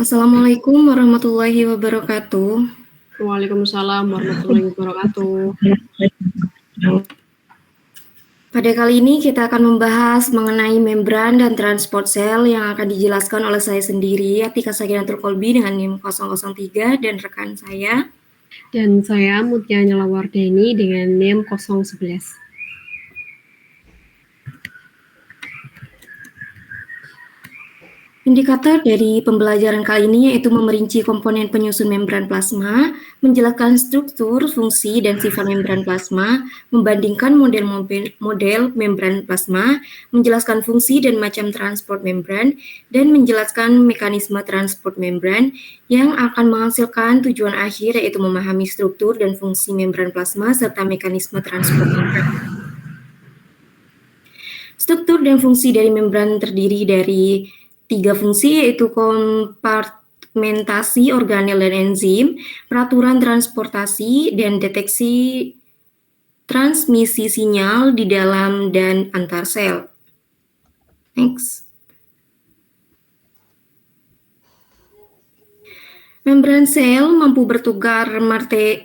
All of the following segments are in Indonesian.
Assalamualaikum warahmatullahi wabarakatuh. Waalaikumsalam warahmatullahi wabarakatuh. Pada kali ini kita akan membahas mengenai membran dan transport sel yang akan dijelaskan oleh saya sendiri, Atika Sakinatul Kolbi dengan NIM 003 dan rekan saya. Dan saya Mutia Nyalawardeni dengan NIM 011. Indikator dari pembelajaran kali ini yaitu memerinci komponen penyusun membran plasma, menjelaskan struktur, fungsi, dan sifat membran plasma, membandingkan model membran plasma, menjelaskan fungsi dan macam transport membran, dan menjelaskan mekanisme transport membran yang akan menghasilkan tujuan akhir yaitu memahami struktur dan fungsi membran plasma serta mekanisme transport membran. Struktur dan fungsi dari membran terdiri dari 3 fungsi yaitu kompartmentasi organel dan enzim, peraturan transportasi, dan deteksi transmisi sinyal di dalam dan antar sel. Next. Membran sel mampu bertukar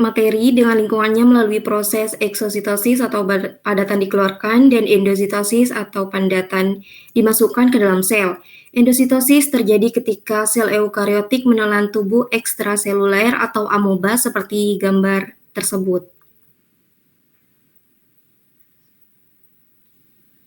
materi dengan lingkungannya melalui proses eksositosis atau padatan dikeluarkan dan endositosis atau padatan dimasukkan ke dalam sel. Endositosis terjadi ketika sel eukariotik menelan tubuh ekstraseluler atau amoeba seperti gambar tersebut.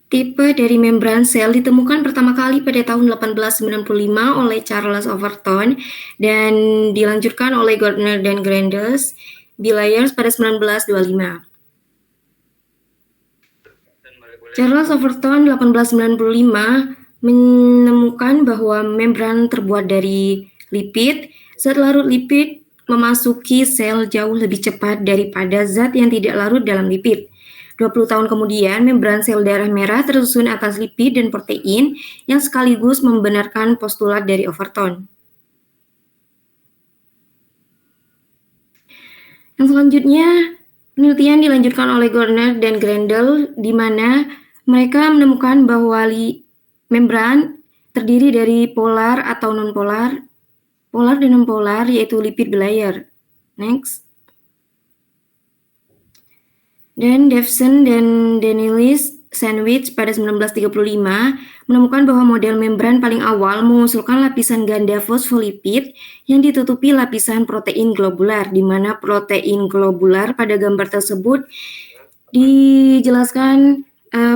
Tipe dari membran sel ditemukan pertama kali pada tahun 1895 oleh Charles Overton dan dilanjutkan oleh Gardner dan Grandes Villiers pada 1925. Charles Overton 1895 menemukan bahwa membran terbuat dari lipid. Zat larut lipid memasuki sel jauh lebih cepat daripada zat yang tidak larut dalam lipid. 20 tahun kemudian, membran sel darah merah tersusun atas lipid dan protein yang sekaligus membenarkan postulat dari Overton. Yang selanjutnya, penelitian dilanjutkan oleh Gardner dan Grendel, di mana mereka menemukan bahwa membran terdiri dari polar atau non-polar, polar dan non-polar, yaitu lipid bilayer. Next. Dan Davison dan Danilis Sandwich pada 1935 menemukan bahwa model membran paling awal mengusulkan lapisan ganda fosfolipid yang ditutupi lapisan protein globular, di mana protein globular pada gambar tersebut dijelaskan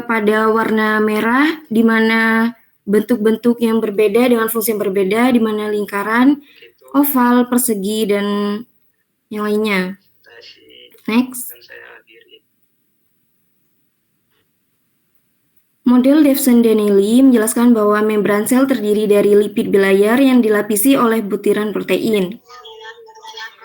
pada warna merah, di mana bentuk-bentuk yang berbeda dengan fungsi yang berbeda, di mana lingkaran, oval, persegi, dan yang lainnya. Next. Model Davison-Danieli menjelaskan bahwa membran sel terdiri dari lipid bilayer yang dilapisi oleh butiran protein.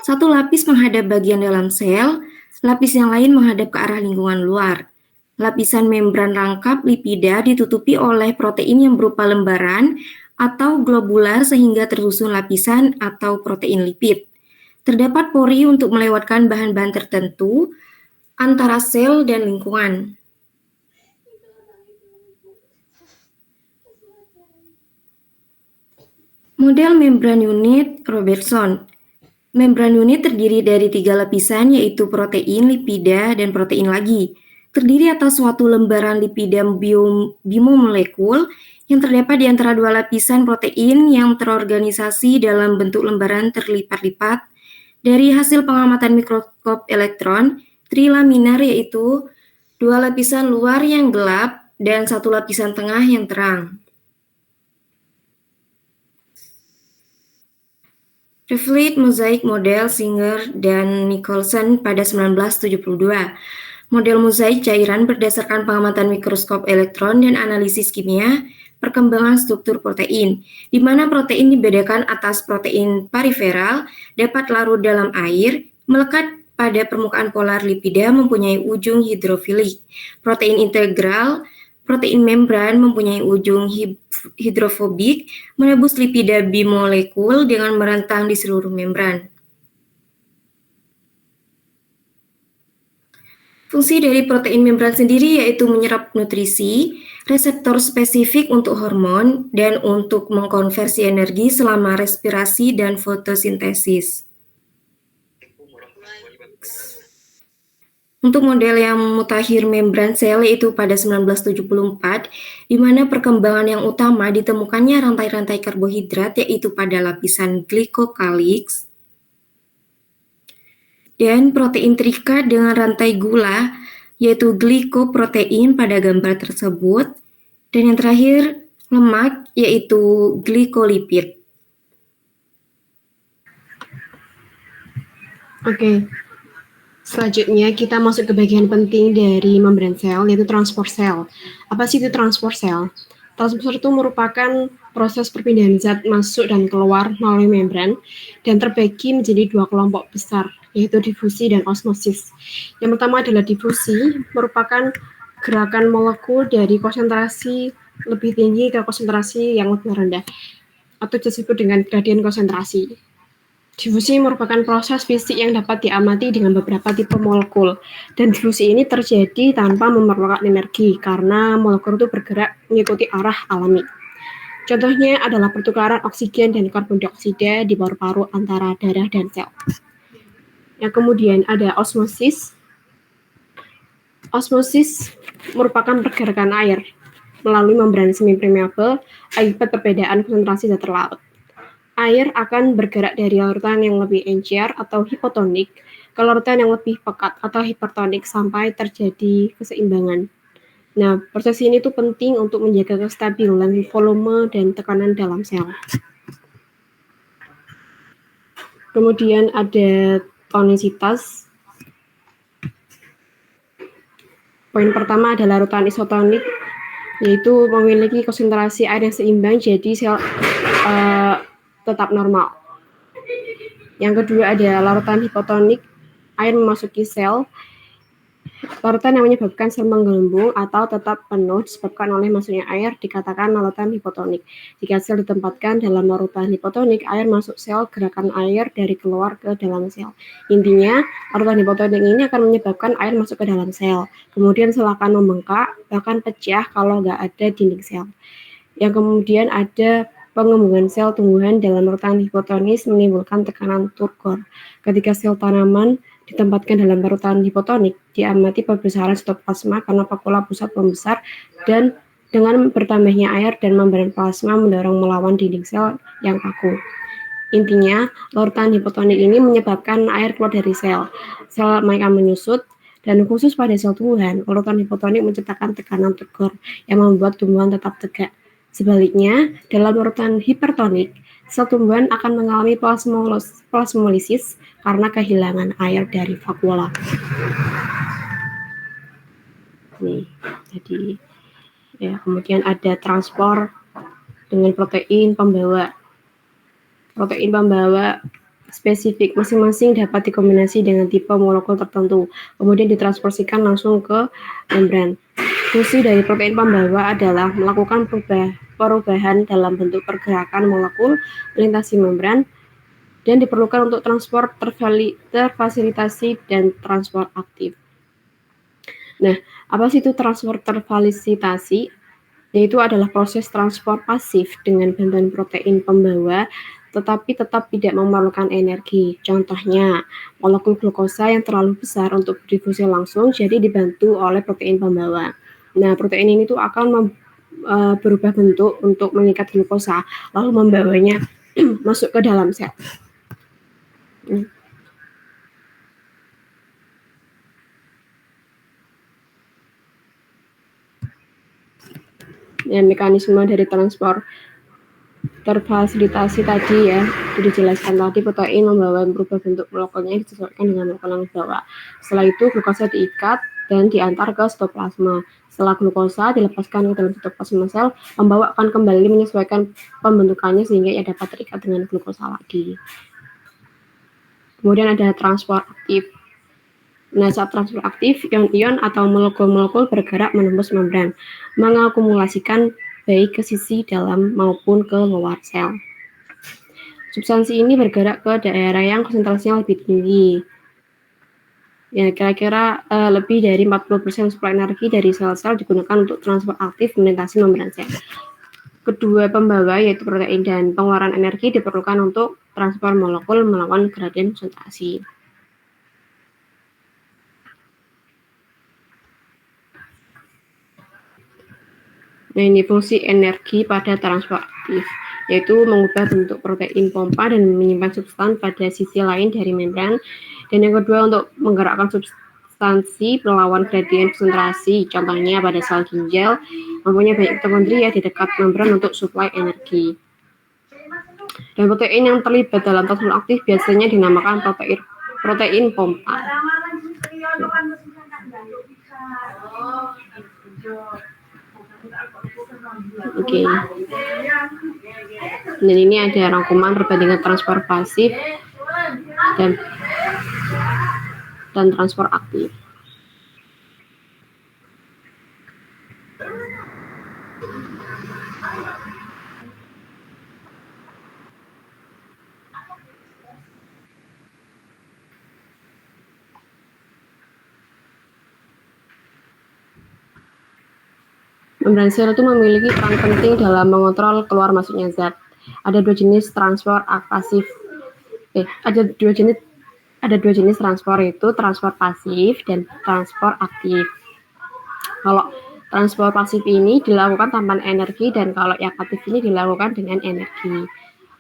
Satu lapis menghadap bagian dalam sel, lapis yang lain menghadap ke arah lingkungan luar. Lapisan membran rangkap lipida ditutupi oleh protein yang berupa lembaran atau globular sehingga tersusun lapisan atau protein lipid. Terdapat pori untuk melewatkan bahan-bahan tertentu antara sel dan lingkungan. Model membran unit Robertson. Membran unit terdiri dari 3 lapisan yaitu protein, lipida, dan protein lagi. Terdiri atas suatu lembaran lipida bimolekul yang terdapat di antara 2 lapisan protein yang terorganisasi dalam bentuk lembaran terlipat-lipat. Dari hasil pengamatan mikroskop elektron, trilaminar yaitu 2 lapisan luar yang gelap dan 1 lapisan tengah yang terang. Reflect Mosaic Model Singer dan Nicholson pada 1972. Model mozaik cairan berdasarkan pengamatan mikroskop elektron dan analisis kimia perkembangan struktur protein, di mana protein dibedakan atas protein periferal, dapat larut dalam air, melekat pada permukaan polar lipida mempunyai ujung hidrofilik. Protein integral, protein membran mempunyai ujung hidrofobik, menembus lipida bimolekul dengan merentang di seluruh membran. Fungsi dari protein membran sendiri yaitu menyerap nutrisi, reseptor spesifik untuk hormon, dan untuk mengkonversi energi selama respirasi dan fotosintesis. Untuk model yang mutakhir membran sel yaitu pada 1974, di mana perkembangan yang utama ditemukannya rantai-rantai karbohidrat yaitu pada lapisan glikokalix, dan protein terikat dengan rantai gula yaitu glikoprotein pada gambar tersebut, dan yang terakhir lemak yaitu glikolipid. Oke. Selanjutnya kita masuk ke bagian penting dari membran sel, yaitu transport sel. Apa sih itu transport sel? Transport itu merupakan proses perpindahan zat masuk dan keluar melalui membran dan terbagi menjadi dua kelompok besar, yaitu difusi dan osmosis. Yang pertama adalah difusi, merupakan gerakan molekul dari konsentrasi lebih tinggi ke konsentrasi yang lebih rendah, atau disebut dengan gradien konsentrasi. Difusi merupakan proses fisik yang dapat diamati dengan beberapa tipe molekul, dan difusi ini terjadi tanpa memerlukan energi karena molekul itu bergerak mengikuti arah alami. Contohnya adalah pertukaran oksigen dan karbon dioksida di paru-paru antara darah dan sel. Yang kemudian ada osmosis. Osmosis merupakan pergerakan air melalui membran semi-permeabel akibat perbedaan konsentrasi zat terlarut. Air akan bergerak dari larutan yang lebih encer atau hipotonik ke larutan yang lebih pekat atau hipertonik sampai terjadi keseimbangan. Nah, proses ini tuh penting untuk menjaga kestabilan volume dan tekanan dalam sel. Kemudian ada tonisitas. Poin pertama adalah larutan isotonik, yaitu memiliki konsentrasi air yang seimbang, jadi sel tetap normal. Yang kedua ada larutan hipotonik, air memasuki sel. Larutan yang menyebabkan sel menggelembung atau tetap penuh disebabkan oleh masuknya air dikatakan larutan hipotonik. Jika sel ditempatkan dalam larutan hipotonik, air masuk sel, gerakan air dari keluar ke dalam sel. Intinya, larutan hipotonik ini akan menyebabkan air masuk ke dalam sel. Kemudian sel akan membengkak, bahkan pecah kalau nggak ada dinding sel. Yang kemudian ada pengembungan sel tumbuhan dalam larutan hipotonis menimbulkan tekanan turgor. Ketika sel tanaman ditempatkan dalam larutan hipotonik, diamati pembesaran sitoplasma karena vakula pusat membesar dan dengan bertambahnya air dan membran plasma mendorong melawan dinding sel yang kaku. Intinya, larutan hipotonik ini menyebabkan air keluar dari sel. Sel mereka menyusut, dan khusus pada sel tumbuhan, larutan hipotonik menciptakan tekanan turgor yang membuat tumbuhan tetap tegak. Sebaliknya, dalam larutan hipertonik, sel tumbuhan akan mengalami plasmolisis karena kehilangan air dari vakula. Nih, jadi ya, kemudian ada transport dengan protein pembawa. Protein pembawa spesifik masing-masing dapat dikombinasi dengan tipe molekul tertentu, kemudian ditransportasikan langsung ke membran. Fungsi dari protein pembawa adalah melakukan perubahan dalam bentuk pergerakan molekul melintasi membran dan diperlukan untuk transport terfasilitasi dan transport aktif. Nah, apa sih itu transport terfasilitasi? Yaitu adalah proses transport pasif dengan bantuan protein pembawa tetapi tetap tidak memerlukan energi. Contohnya, molekul glukosa yang terlalu besar untuk berdifusi langsung jadi dibantu oleh protein pembawa. Nah, protein ini tuh akan berubah bentuk untuk mengikat glukosa, lalu membawanya masuk ke dalam sel. Ya, mekanisme dari transport terfasilitasi tadi ya, sudah dijelaskan tadi, protein membawa berubah bentuk molekulnya disesuaikan dengan molekul yang dibawa. Setelah itu glukosa diikat dan diantar ke sitoplasma. Setelah glukosa dilepaskan ke dalam sitoplasma sel, pembawa akan kembali menyesuaikan pembentukannya sehingga ia dapat terikat dengan glukosa lagi. Kemudian ada transport aktif. Nah, saat transport aktif, ion-ion atau molekul-molekul bergerak menembus membran, mengakumulasikan baik ke sisi dalam maupun ke luar sel. Substansi ini bergerak ke daerah yang konsentrasinya lebih tinggi. Ya, kira-kira lebih dari 40% suplai energi dari sel-sel digunakan untuk transfer aktif melintasi membran sel. Kedua pembawa yaitu protein dan pengeluaran energi diperlukan untuk transfer molekul melawan gradien konsentrasi. Nah, ini fungsi energi pada transfer aktif, yaitu mengubah bentuk protein pompa dan menyimpan substan pada sisi lain dari membran. Dan yang kedua untuk menggerakkan substansi melawan gradien konsentrasi, contohnya pada sel ginjal, mempunyai banyak mitokondria di dekat membran untuk suplai energi. Dan protein yang terlibat dalam transfer aktif biasanya dinamakan protein pompa. Oke. Dan ini ada rangkuman perbandingan transfer pasif dan transfer aktif. Membran sel itu memiliki peran penting dalam mengontrol keluar masuknya zat. Ada dua jenis transfer pasif. Ada dua jenis transfer, yaitu transfer pasif dan transfer aktif. Kalau transfer pasif ini dilakukan tanpa energi, dan kalau yang aktif ini dilakukan dengan energi.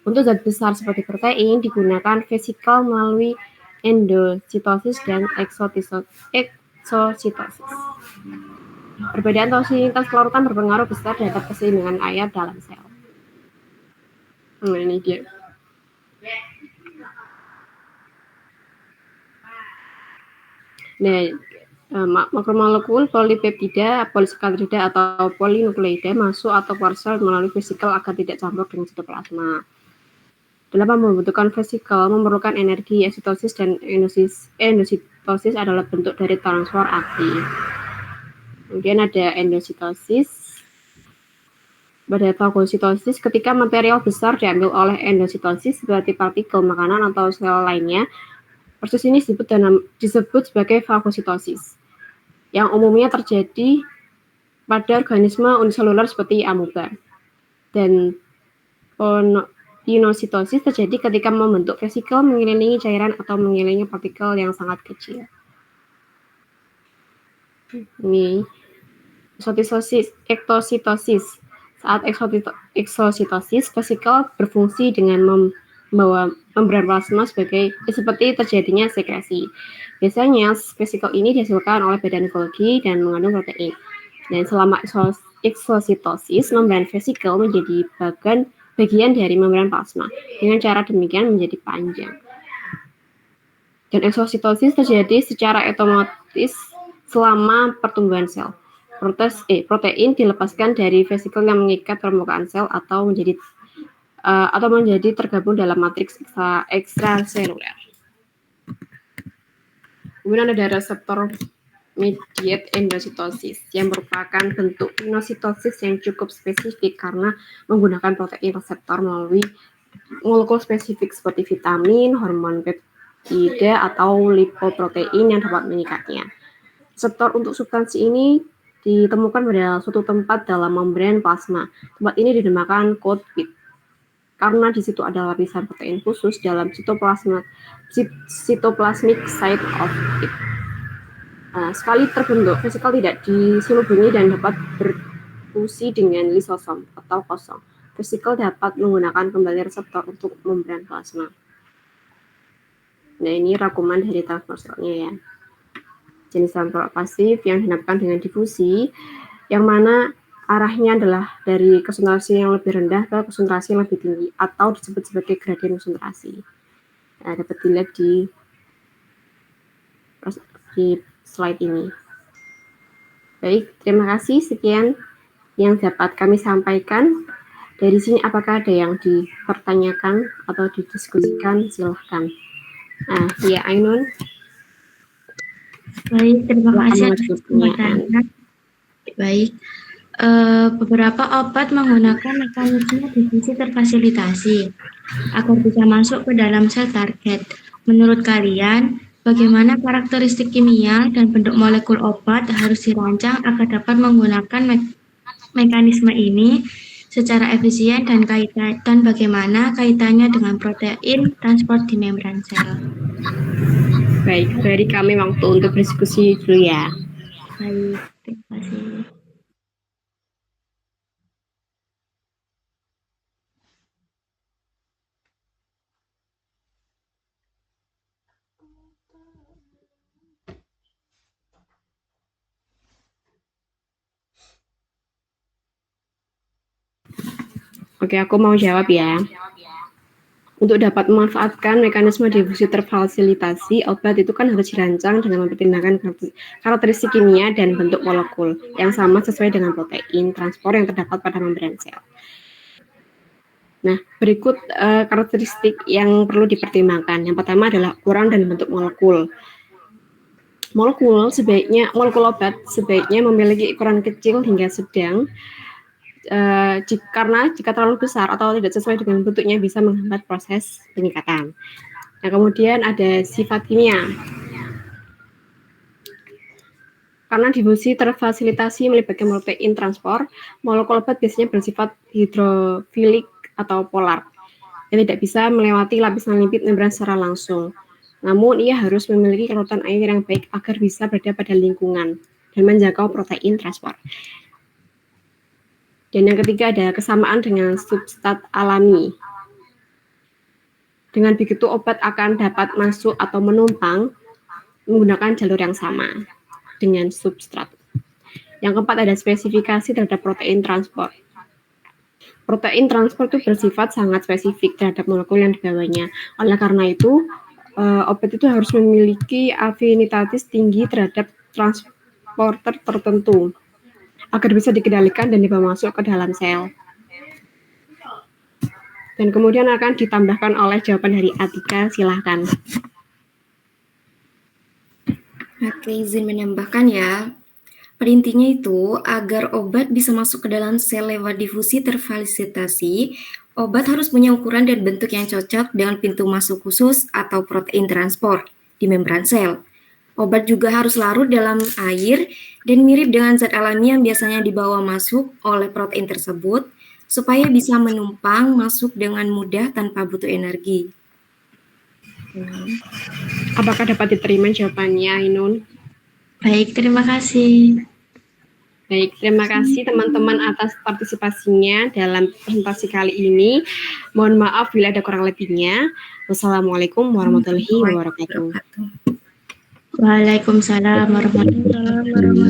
Untuk zat besar seperti protein digunakan vesikel melalui endositosis dan exositosis. Perbedaan toksikalitas larutan berpengaruh besar terhadap keseimbangan air dalam sel. Nah, ini dia. Nah, makromolekul polipeptida, polisakarida, atau polinukleida masuk atau keluar sel melalui vesikel agar tidak campur dengan sitoplasma. Dalam membentukkan vesikel memerlukan energi. Eksitosis dan endositosis adalah bentuk dari transfer aktif. Kemudian ada endositosis. Pada fagositosis, ketika material besar diambil oleh endositosis seperti partikel makanan atau sel lainnya, proses ini disebut sebagai fagositosis, yang umumnya terjadi pada organisme uniseluler seperti amoeba. Dan pinositosis terjadi ketika membentuk vesikel mengelilingi cairan atau mengelilingi partikel yang sangat kecil. Ini eksositosis. Saat eksositosis, vesikel berfungsi dengan membawa membran plasma seperti terjadinya sekresi. Biasanya vesikel ini dihasilkan oleh badan Golgi dan mengandung protein. Dan selama eksositosis, membran vesikel menjadi bagian dari membran plasma. Dengan cara demikian menjadi panjang. Dan eksositosis terjadi secara otomatis selama pertumbuhan sel. Protein dilepaskan dari vesikel yang mengikat permukaan sel atau menjadi tergabung dalam matriks ekstraseluler. Kemudian ada reseptor mediate endositosis yang merupakan bentuk pinositosis yang cukup spesifik karena menggunakan protein reseptor melalui molekul spesifik seperti vitamin, hormon peptida, atau lipoprotein yang dapat mengikatnya. Reseptor untuk substansi ini ditemukan pada suatu tempat dalam membran plasma. Tempat ini dinamakan cold pit karena di situ ada lapisan protein khusus dalam cytoplasmic site of it. Sekali terbentuk, vesikel tidak diselubungi dan dapat berfungsi dengan lisosom atau kosong. Vesikel dapat menggunakan kembali reseptor untuk membran plasma. Nah, ini rangkuman dari transferselnya ya. Jenis transfer pasif yang dinamakan dengan difusi, yang mana arahnya adalah dari konsentrasi yang lebih rendah ke konsentrasi yang lebih tinggi, atau disebut sebagai gradien konsentrasi. Nah, dapat dilihat di slide ini. Baik, terima kasih. Sekian yang dapat kami sampaikan. Dari sini apakah ada yang dipertanyakan atau didiskusikan? Silahkan. Nah, ya Ainun. Baik, terima kasih atas kesempatannya. Baik, beberapa obat menggunakan mekanisme difusi terfasilitasi agar bisa masuk ke dalam sel target. Menurut kalian, bagaimana karakteristik kimia dan bentuk molekul obat harus dirancang agar dapat menggunakan mekanisme ini secara efisien dan bagaimana kaitannya dengan protein transport di membran sel. Baik, beri kami waktu untuk berdiskusi dulu ya. Baik, terima kasih. Oke, aku mau jawab ya. Untuk dapat memanfaatkan mekanisme difusi terfasilitasi, obat itu kan harus dirancang dengan mempertimbangkan karakteristik kimia dan bentuk molekul yang sama sesuai dengan protein transport yang terdapat pada membran sel. Nah, berikut karakteristik yang perlu dipertimbangkan. Yang pertama adalah ukuran dan bentuk molekul. Molekul obat sebaiknya memiliki ukuran kecil hingga sedang. Karena jika terlalu besar atau tidak sesuai dengan bentuknya bisa menghambat proses pengikatan. Nah, kemudian ada sifat kimia. Karena difusi terfasilitasi melibatkan protein transport, molekul obat biasanya bersifat hidrofilik atau polar, yang tidak bisa melewati lapisan lipid membran secara langsung. Namun, ia harus memiliki kerutan air yang baik agar bisa berada pada lingkungan dan menjangkau protein transport. Dan yang ketiga ada kesamaan dengan substrat alami. Dengan begitu obat akan dapat masuk atau menumpang menggunakan jalur yang sama dengan substrat. Yang keempat ada spesifikasi terhadap protein transport. Protein transport itu bersifat sangat spesifik terhadap molekul yang dibawanya. Oleh karena itu, obat itu harus memiliki afinitas tinggi terhadap transporter tertentu agar bisa dikendalikan dan dibawa masuk ke dalam sel. Dan kemudian akan ditambahkan oleh jawaban dari Atika, silahkan. Oke, izin menambahkan ya. Pada intinya itu, agar obat bisa masuk ke dalam sel lewat difusi terfasilitasi, obat harus punya ukuran dan bentuk yang cocok dengan pintu masuk khusus atau protein transport di membran sel. Obat juga harus larut dalam air dan mirip dengan zat alami yang biasanya dibawa masuk oleh protein tersebut, supaya bisa menumpang masuk dengan mudah tanpa butuh energi. Apakah dapat diterima jawabannya, Ainun? Baik, terima kasih. Baik, terima kasih teman-teman atas partisipasinya dalam presentasi kali ini. Mohon maaf bila ada kurang lebihnya. Wassalamualaikum warahmatullahi wabarakatuh. Waalaikumsalam warahmatullahi wabarakatuh.